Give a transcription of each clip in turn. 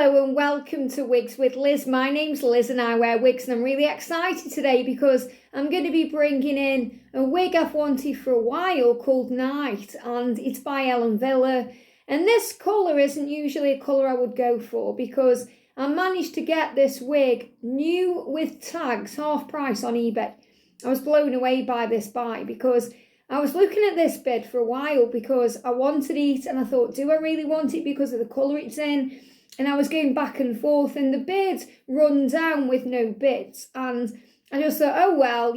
Hello and welcome to Wigs with Liz. My name's Liz and I wear wigs, and I'm really excited today because I'm going to be bringing in a wig I've wanted for a while called Night, and it's by Ellen Wille. And this colour isn't usually a colour I would go for because I managed to get this wig new with tags, half price on eBay. I was blown away by this buy because I was looking at this bid for a while because I wanted it and I thought, do I really want it because of the colour it's in? And I was going back and forth and the bid run down with no bids. And I just thought, oh, well,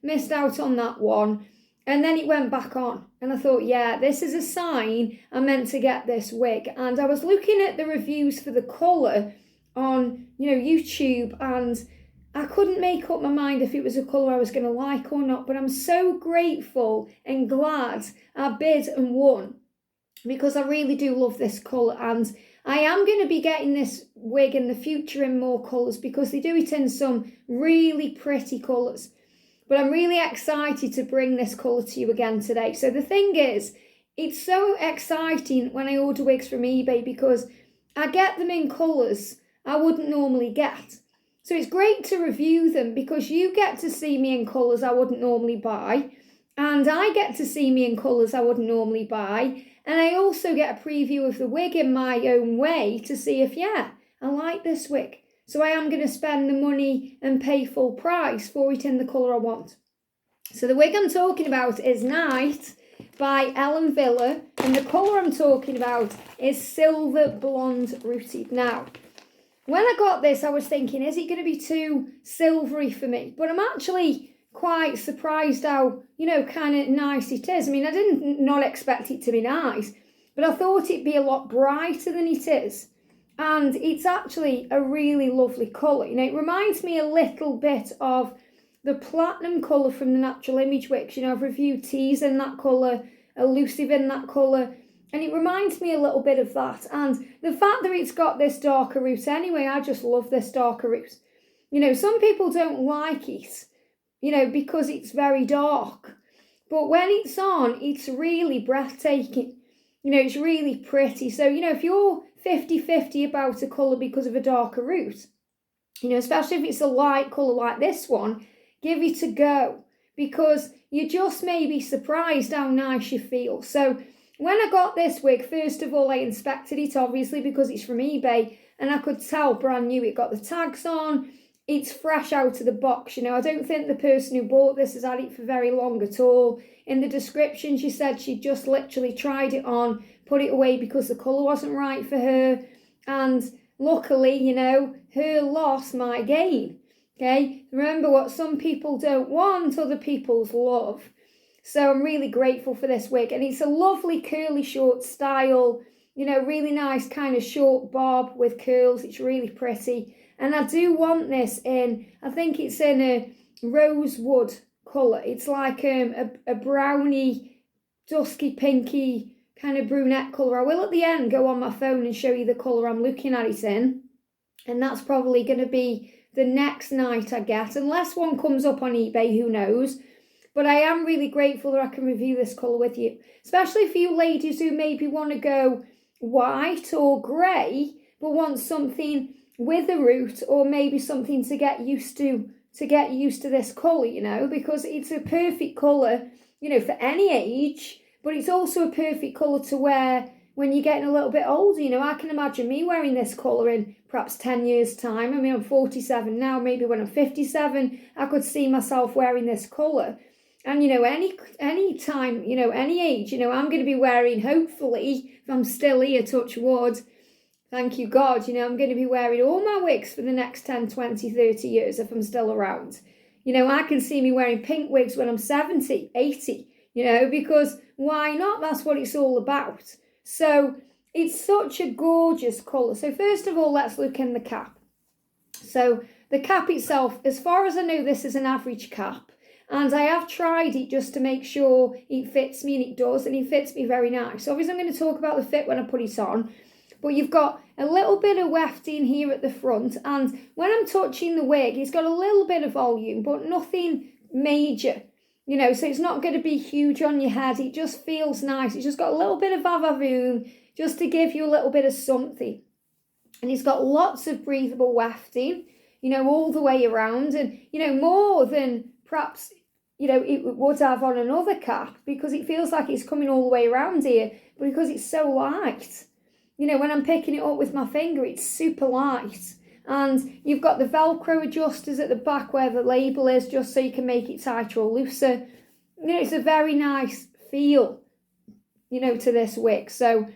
missed out on that one. And then it went back on. And I thought, yeah, this is a sign I'm meant to get this wig. And I was looking at the reviews for the colour on, YouTube, and I couldn't make up my mind if it was a colour I was going to like or not. But I'm so grateful and glad I bid and won because I really do love this colour. And I am going to be getting this wig in the future in more colours because they do it in some really pretty colours. But I'm really excited to bring this colour to you again today. So the thing is, it's so exciting when I order wigs from eBay because I get them in colours I wouldn't normally get. So it's great to review them because you get to see me in colours I wouldn't normally buy. And I get to see me in colours I wouldn't normally buy. And I also get a preview of the wig in my own way to see if, I like this wig. So I am going to spend the money and pay full price for it in the colour I want. So the wig I'm talking about is Night by Ellen Wille. And the colour I'm talking about is Silver Blonde Rooted. Now, when I got this, I was thinking, is it going to be too silvery for me? But I'm actually quite surprised how, kind of nice it is. I mean, I didn't not expect it to be nice, but I thought it'd be a lot brighter than it is. And it's actually a really lovely colour. It reminds me a little bit of the platinum colour from the Natural Image wigs. I've reviewed teas in that colour, elusive in that colour, and it reminds me a little bit of that. And the fact that it's got this darker root anyway, I just love this darker root. Some people don't like it, because it's very dark. But when it's on, it's really breathtaking. It's really pretty. So, if you're 50-50 about a colour because of a darker root, especially if it's a light colour like this one, give it a go. Because you just may be surprised how nice you feel. So, when I got this wig, first of all, I inspected it, obviously, because it's from eBay. And I could tell brand new. It got the tags on. It's fresh out of the box, I don't think the person who bought this has had it for very long at all. In the description, she said she just literally tried it on, put it away because the colour wasn't right for her. And luckily, her loss, my gain. Okay? Remember, what some people don't want, other people's love. So I'm really grateful for this wig. And it's a lovely curly short style, really nice kind of short bob with curls. It's really pretty. And I do want this in, I think it's in a rosewood colour. It's like a browny, dusky, pinky kind of brunette colour. I will at the end go on my phone and show you the colour I'm looking at it in. And that's probably going to be the next Night I get. Unless one comes up on eBay, who knows. But I am really grateful that I can review this colour with you. Especially for you ladies who maybe want to go white or grey, but want something with a root, or maybe something to get used to this colour, because it's a perfect colour, for any age, but it's also a perfect colour to wear when you're getting a little bit older. I can imagine me wearing this colour in perhaps 10 years' time. I mean, I'm 47 now, maybe when I'm 57, I could see myself wearing this colour. And, any time, any age, I'm going to be wearing, hopefully, if I'm still here, touch wood, thank you, God, I'm going to be wearing all my wigs for the next 10, 20, 30 years if I'm still around. I can see me wearing pink wigs when I'm 70, 80, because why not? That's what it's all about. So it's such a gorgeous colour. So first of all, let's look in the cap. So the cap itself, as far as I know, this is an average cap. And I have tried it just to make sure it fits me, and it does, and it fits me very nice. Obviously, I'm going to talk about the fit when I put it on. But you've got a little bit of wefting here at the front. And when I'm touching the wig, it's got a little bit of volume, but nothing major. So it's not going to be huge on your head. It just feels nice. It's just got a little bit of va-va-voom just to give you a little bit of something. And it's got lots of breathable wefting, you know, all the way around, and, you know, more than perhaps, you know, it would have on another cap, because it feels like it's coming all the way around here, but because it's so light, you know, when I'm picking it up with my finger, it's super light. And you've got the Velcro adjusters at the back where the label is, just so you can make it tighter or looser. You know, it's a very nice feel, you know, to this wig. So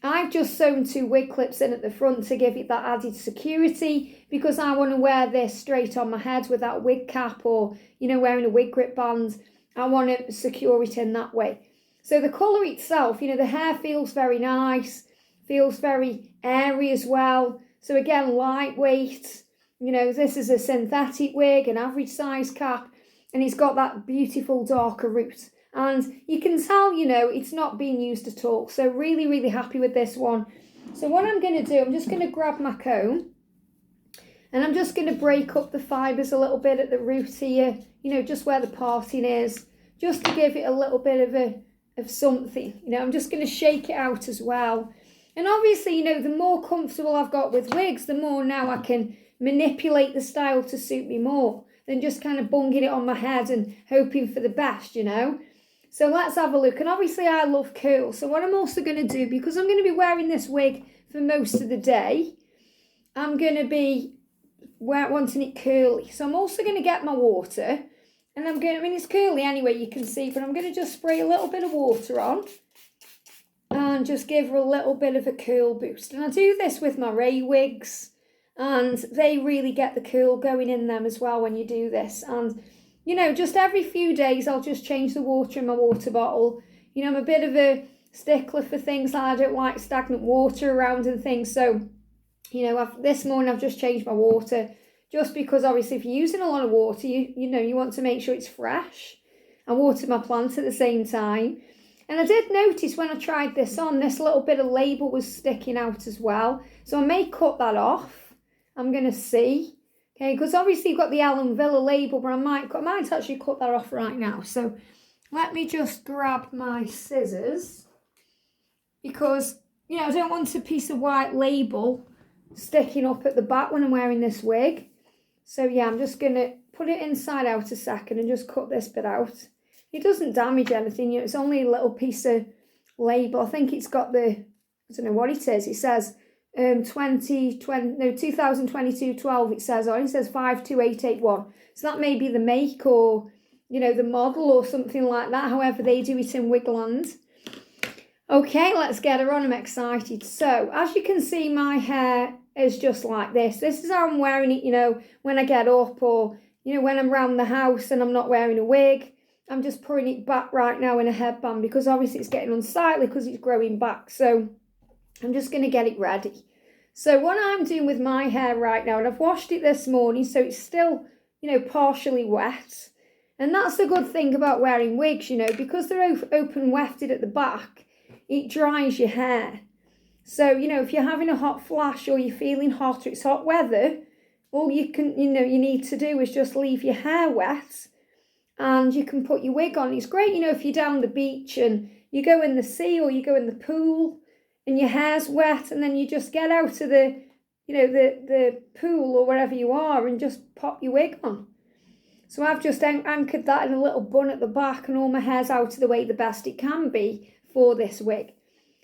I've just sewn 2 wig clips in at the front to give it that added security, because I want to wear this straight on my head without wig cap or, you know, wearing a wig grip band. I want to secure it in that way. So the colour itself, you know, the hair feels very nice, feels very airy as well. So again, lightweight. You know, this is a synthetic wig, an average size cap, and it's got that beautiful darker root. And you can tell, you know, it's not being used at all. So really, really happy with this one. So what I'm going to do, I'm just going to grab my comb, and I'm just going to break up the fibres a little bit at the root here, you know, just where the parting is, just to give it a little bit of something. You know, I'm just going to shake it out as well. And obviously, you know, the more comfortable I've got with wigs, the more now I can manipulate the style to suit me more than just kind of bunging it on my head and hoping for the best, you know. So let's have a look. And obviously I love curls. So what I'm also going to do, because I'm going to be wearing this wig for most of the day, I'm going to be wanting it curly. So I'm also going to get my water, and I mean, it's curly anyway, you can see, but I'm going to just spray a little bit of water on and just give her a little bit of a curl boost. And I do this with my Ray wigs, and they really get the curl going in them as well when you do this. And, you know, just every few days I'll just change the water in my water bottle. You know, I'm a bit of a stickler for things like I don't like stagnant water around and things. So, you know, this morning I've just changed my water, just because obviously if you're using a lot of water, you know, you want to make sure it's fresh. I water my plants at the same time. And I did notice when I tried this on, this little bit of label was sticking out as well. So I may cut that off. I'm going to see. Okay, because obviously you've got the Ellen Wille label, but I might actually cut that off right now. So let me just grab my scissors, because, you know, I don't want a piece of white label sticking up at the back when I'm wearing this wig. So yeah, I'm just going to put it inside out a second and just cut this bit out. It doesn't damage anything, you know, it's only a little piece of label. I think it's got the, I don't know what it is. It says 2022 12, it says on. It says 52881. So that may be the make, or, you know, the model or something like that, however they do it in Wigland. Okay, let's get her on. I'm excited. So, as you can see, my hair is just like this. This is how I'm wearing it, you know, when I get up, or, you know, when I'm around the house and I'm not wearing a wig. I'm just putting it back right now in a headband, because obviously it's getting unsightly because it's growing back. So I'm just going to get it ready. So what I'm doing with my hair right now, and I've washed it this morning, so it's still, you know, partially wet. And that's the good thing about wearing wigs, you know, because they're open wefted at the back, it dries your hair. So, you know, if you're having a hot flash or you're feeling hot or it's hot weather, all you need to do is just leave your hair wet, and you can put your wig on. It's great, you know, if you're down the beach and you go in the sea or you go in the pool and your hair's wet, and then you just get out of the, you know, the pool or wherever you are and just pop your wig on. So I've just anchored that in a little bun at the back, and all my hair's out of the way the best it can be for this wig.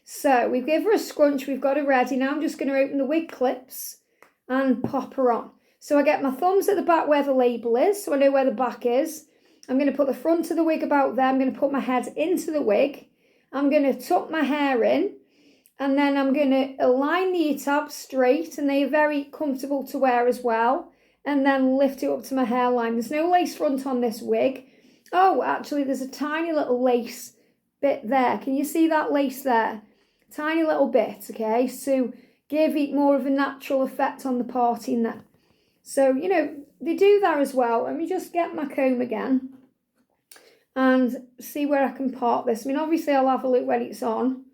So we've given her a scrunch, we've got her ready. Now I'm just going to open the wig clips and pop her on. So I get my thumbs at the back where the label is, so I know where the back is. I'm going to put the front of the wig about there. I'm going to put my head into the wig. I'm going to tuck my hair in, and then I'm going to align the ear tabs straight, and they are very comfortable to wear as well, and then lift it up to my hairline. There's no lace front on this wig. Oh, actually, there's a tiny little lace bit there. Can you see that lace there? Tiny little bit, okay, so give it more of a natural effect on the parting there. So, you know, they do that as well. Let me just get my comb again and see where I can part this. I mean, obviously I'll have a look when it's on,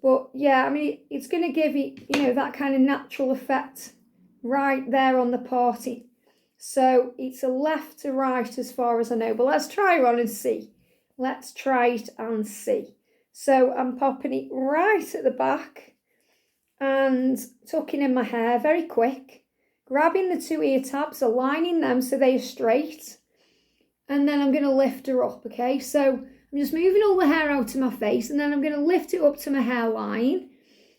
but yeah, I mean, it's going to give it, you know, that kind of natural effect right there on the parting. So it's a left to right as far as I know, but let's try her on and see. Let's try it and see. So I'm popping it right at the back, and tucking in my hair very quick, grabbing the 2 ear tabs, aligning them so they are straight, and then I'm going to lift her up, okay? So I'm just moving all the hair out of my face, and then I'm going to lift it up to my hairline.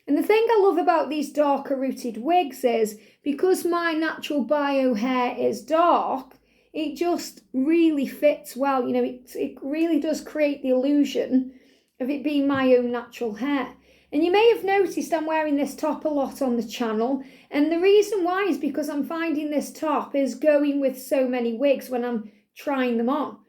And the thing I love about these darker rooted wigs is, because my natural bio hair is dark, it just really fits well. You know, it really does create the illusion of it being my own natural hair. And you may have noticed I'm wearing this top a lot on the channel. And the reason why is because I'm finding this top is going with so many wigs when I'm trying them on.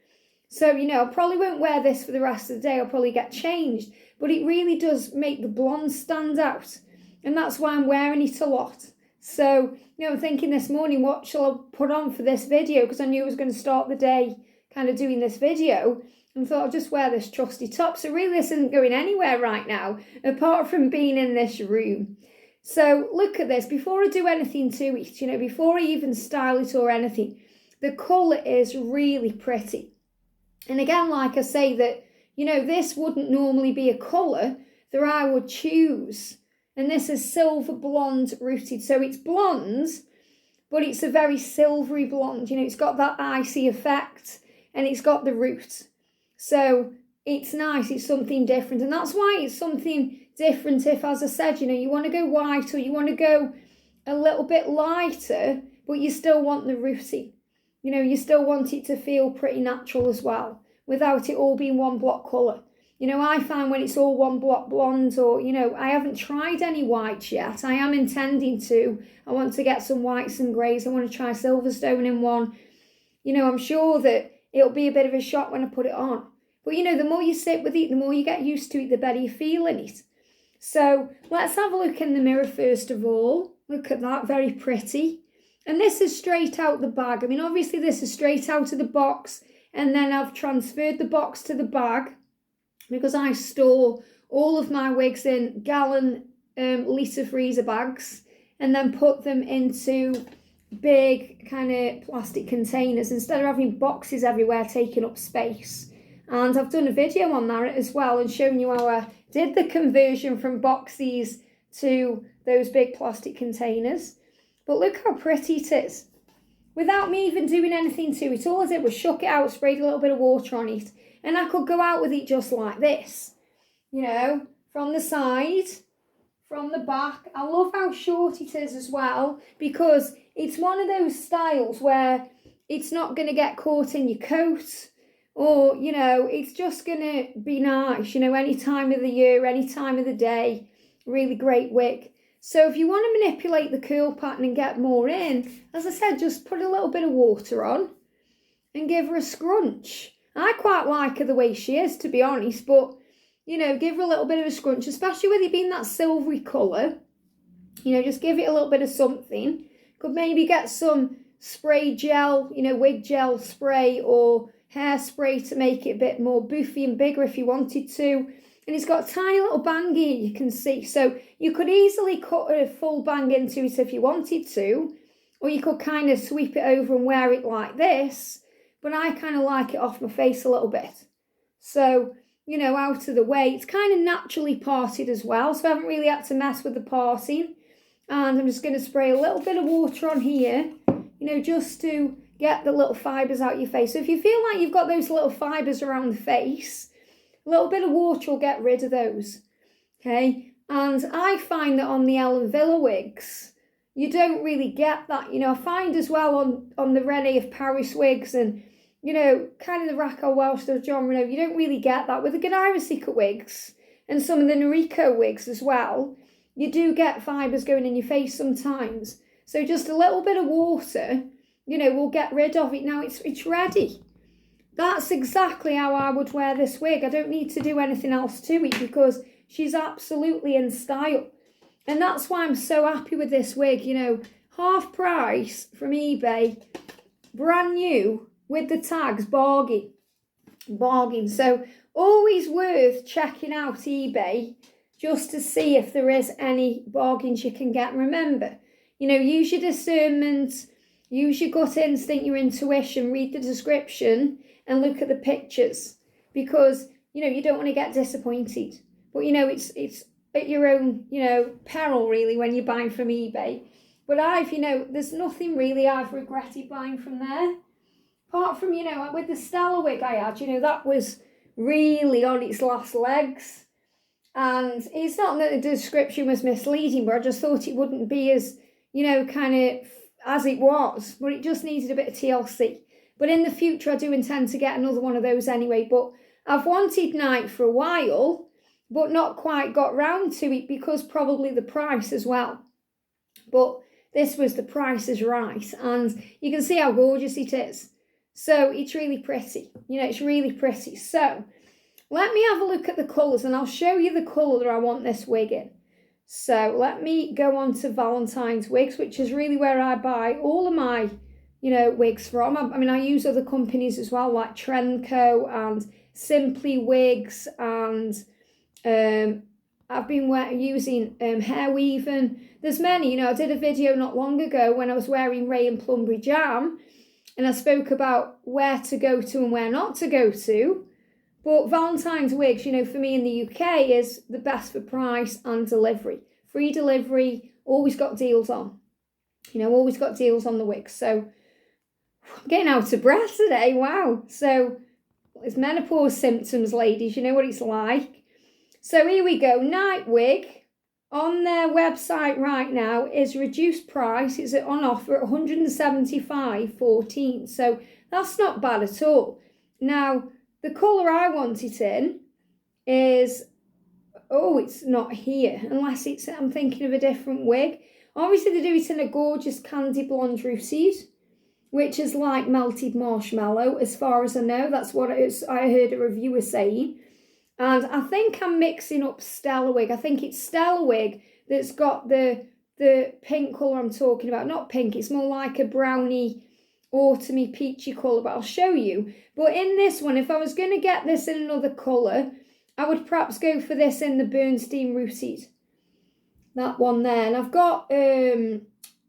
So, you know, I probably won't wear this for the rest of the day. I'll probably get changed. But it really does make the blonde stand out. And that's why I'm wearing it a lot. So, you know, I'm thinking this morning, what shall I put on for this video? Because I knew I was going to start the day kind of doing this video. And thought I'll just wear this trusty top. So really this isn't going anywhere right now, apart from being in this room. So look at this. Before I do anything to it, you know, before I even style it or anything, the colour is really pretty. And again, like I say, that, you know, this wouldn't normally be a colour that I would choose. And this is silver blonde rooted. So it's blonde, but it's a very silvery blonde. You know, it's got that icy effect and it's got the root. So it's nice. It's something different. And that's why it's something different if, as I said, you know, you want to go white or you want to go a little bit lighter, but you still want the rooty. You know, you still want it to feel pretty natural as well, without it all being one block colour. You know, I find when it's all one block blonde, or, you know, I haven't tried any whites yet. I am intending to. I want to get some whites and greys. I want to try Silverstone in one. You know, I'm sure that it'll be a bit of a shock when I put it on. But, you know, the more you sit with it, the more you get used to it, the better you feel in it. So let's have a look in the mirror first of all. Look at that, very pretty. And this is straight out the bag. I mean, obviously this is straight out of the box, and then I've transferred the box to the bag because I store all of my wigs in gallon litre freezer bags and then put them into big kind of plastic containers instead of having boxes everywhere taking up space. And I've done a video on that as well and shown you how I did the conversion from boxes to those big plastic containers. But look how pretty it is. Without me even doing anything to it, all I did was shook it out, sprayed a little bit of water on it, and I could go out with it just like this. You know, from the side, from the back. I love how short it is as well, because it's one of those styles where it's not going to get caught in your coat, or, you know, it's just going to be nice, you know, any time of the year, any time of the day. Really great wig. So if you want to manipulate the curl pattern and get more in, as I said, just put a little bit of water on and give her a scrunch. I quite like her the way she is, to be honest, but, you know, give her a little bit of a scrunch, especially with it being that silvery colour. You know, just give it a little bit of something. Could maybe get some spray gel, you know, wig gel spray or hairspray to make it a bit more boofy and bigger if you wanted to. And it's got a tiny little bang here, you can see. So you could easily cut a full bang into it if you wanted to. Or you could kind of sweep it over and wear it like this. But I kind of like it off my face a little bit. So, you know, out of the way. It's kind of naturally parted as well. So I haven't really had to mess with the parting. And I'm just going to spray a little bit of water on here. You know, just to get the little fibres out your face. So if you feel like you've got those little fibres around the face, a little bit of water will get rid of those, okay? And I find that on the Ellen Wille wigs, you don't really get that. You know, I find as well on the Rene of Paris wigs and, you know, kind of the Raquel Welch, the John Renault, you don't really get that. With the Ganaira Secret wigs and some of the Noriko wigs as well, you do get fibres going in your face sometimes. So just a little bit of water, you know, will get rid of it. Now it's ready. That's exactly how I would wear this wig. I don't need to do anything else to it because she's absolutely in style. And that's why I'm so happy with this wig. You know, half price from eBay, brand new with the tags, bargain. Bargain. So always worth checking out eBay just to see if there is any bargains you can get. Remember, you know, use your discernment, use your gut instinct, your intuition, read the description and look at the pictures, because, you know, you don't want to get disappointed. But, you know, it's at your own, peril really when you're buying from eBay. But there's nothing really I've regretted buying from there. Apart from, with the Stella wig I had, that was really on its last legs. And it's not that the description was misleading, but I just thought it wouldn't be as, kind of as it was. But it just needed a bit of TLC. But in the future, I do intend to get another one of those anyway. But I've wanted night for a while, but not quite got round to it because probably the price as well. But this was the price is right. And you can see how gorgeous it is. So it's really pretty. It's really pretty. So let me have a look at the colours and I'll show you the colour that I want this wig in. So let me go on to Valentine's Wigs, which is really where I buy all of my, wigs from. I use other companies as well, like Trendco and Simply Wigs, and I've been using Hair Weaving. There's many, I did a video not long ago when I was wearing Ray and Plumberry Jam, and I spoke about where to go to and where not to go to. But Valentine's Wigs, for me in the UK is the best for price and delivery. Free delivery, always got deals on. Always got deals on the wigs. So I'm getting out of breath today, wow. So it's menopause symptoms, ladies, you know what it's like. So here we go, night wig on their website right now is reduced price. It's on offer at $175.14. So that's not bad at all. Now, the colour I want it in is, it's not here, unless I'm thinking of a different wig. Obviously, they do it in a gorgeous candy blonde rooted, which is like melted marshmallow, as far as I know. That's what I heard a reviewer saying. And I think I'm mixing up Stella wig. I think it's Stella wig that's got the pink colour I'm talking about. Not pink, it's more like a brownie, autumny, peachy colour, but I'll show you. But in this one, if I was going to get this in another colour, I would perhaps go for this in the Bernstein Rooted. That one there. And I've got,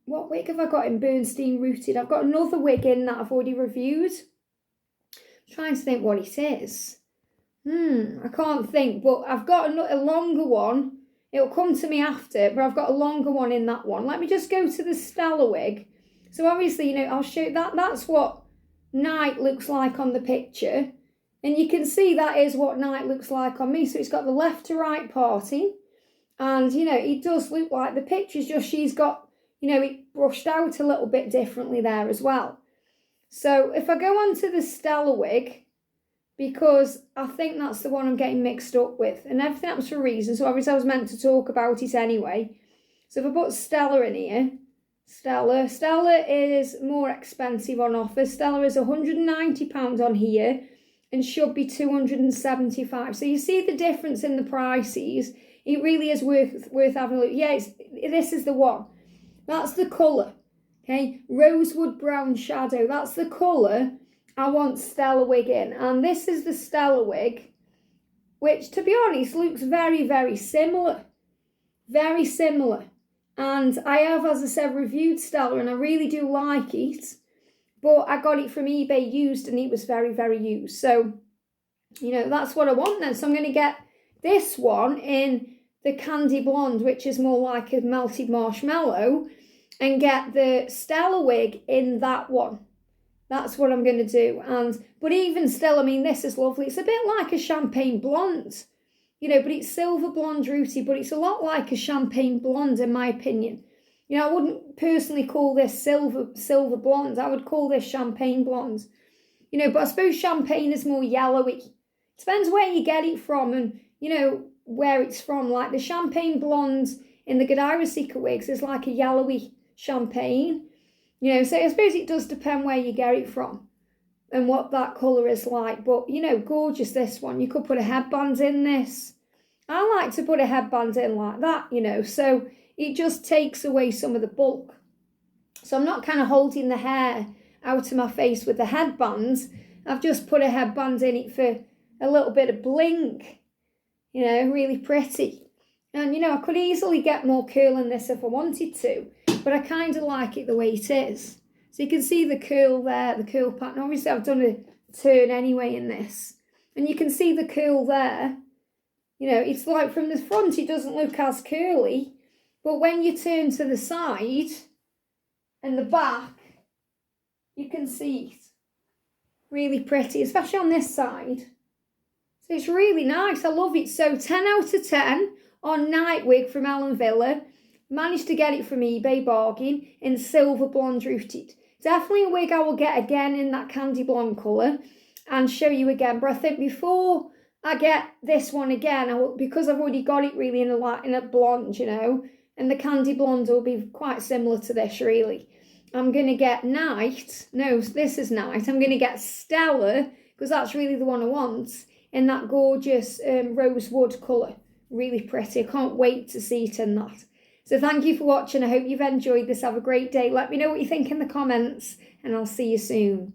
what wig have I got in Bernstein Rooted? I've got another wig in that I've already reviewed. I'm trying to think what it is. I can't think, but I've got a longer one. It'll come to me after, but I've got a longer one in that one. Let me just go to the Stella wig. So obviously, I'll show you that. That's what night looks like on the picture. And you can see that is what night looks like on me. So it's got the left to right parting. And, it does look like the picture's just she's got, it brushed out a little bit differently there as well. So if I go on to the Stella wig, because I think that's the one I'm getting mixed up with. And everything happens for a reason. So obviously I was meant to talk about it anyway. So if I put Stella in here, Stella is more expensive on offer. Stella is £190 on here and should be £275. So you see the difference in the prices. It really is worth having a look. Yeah, this is the one. That's the colour. Okay, rosewood brown shadow. That's the colour I want Stella wig in. And this is the Stella wig, which, to be honest, looks very, very similar. Very similar. And I have, as I said, reviewed Stella, and I really do like it. But I got it from eBay used, and it was very, very used. So, that's what I want then. So I'm going to get this one in the candy blonde, which is more like a melted marshmallow, and get the Stella wig in that one. That's what I'm going to do. But even still, this is lovely. It's a bit like a champagne blonde, but it's silver blonde rooty, but it's a lot like a champagne blonde in my opinion. I wouldn't personally call this silver blonde. I would call this champagne blonde. But I suppose champagne is more yellowy. Depends where you get it from and, where it's from. Like the champagne blonde in the Godiva Seeker wigs is like a yellowy champagne. So I suppose it does depend where you get it from and what that colour is like. But, gorgeous this one. You could put a headband in this. I like to put a headband in like that, so it just takes away some of the bulk. So I'm not kind of holding the hair out of my face with the headbands. I've just put a headband in it for a little bit of bling, really pretty. And, I could easily get more curl in this if I wanted to. But I kind of like it the way it is. So you can see the curl there, the curl pattern. Obviously, I've done a turn anyway in this. And you can see the curl there. You know, it's like from the front it doesn't look as curly, but when you turn to the side and the back, you can see it. Really pretty, especially on this side. So it's really nice. I love it. So 10 out of 10 on Night Wig from Ellen Wille. Managed to get it from eBay bargain in silver blonde rooted. Definitely a wig I will get again in that candy blonde colour and show you again. But I think before I get this one again, because I've already got it really in a blonde, you know, and the candy blonde will be quite similar to this really. I'm going to get Night. No, this is Night. I'm going to get Stellar, because that's really the one I want, in that gorgeous rosewood colour. Really pretty. I can't wait to see it in that. So thank you for watching. I hope you've enjoyed this. Have a great day. Let me know what you think in the comments, and I'll see you soon.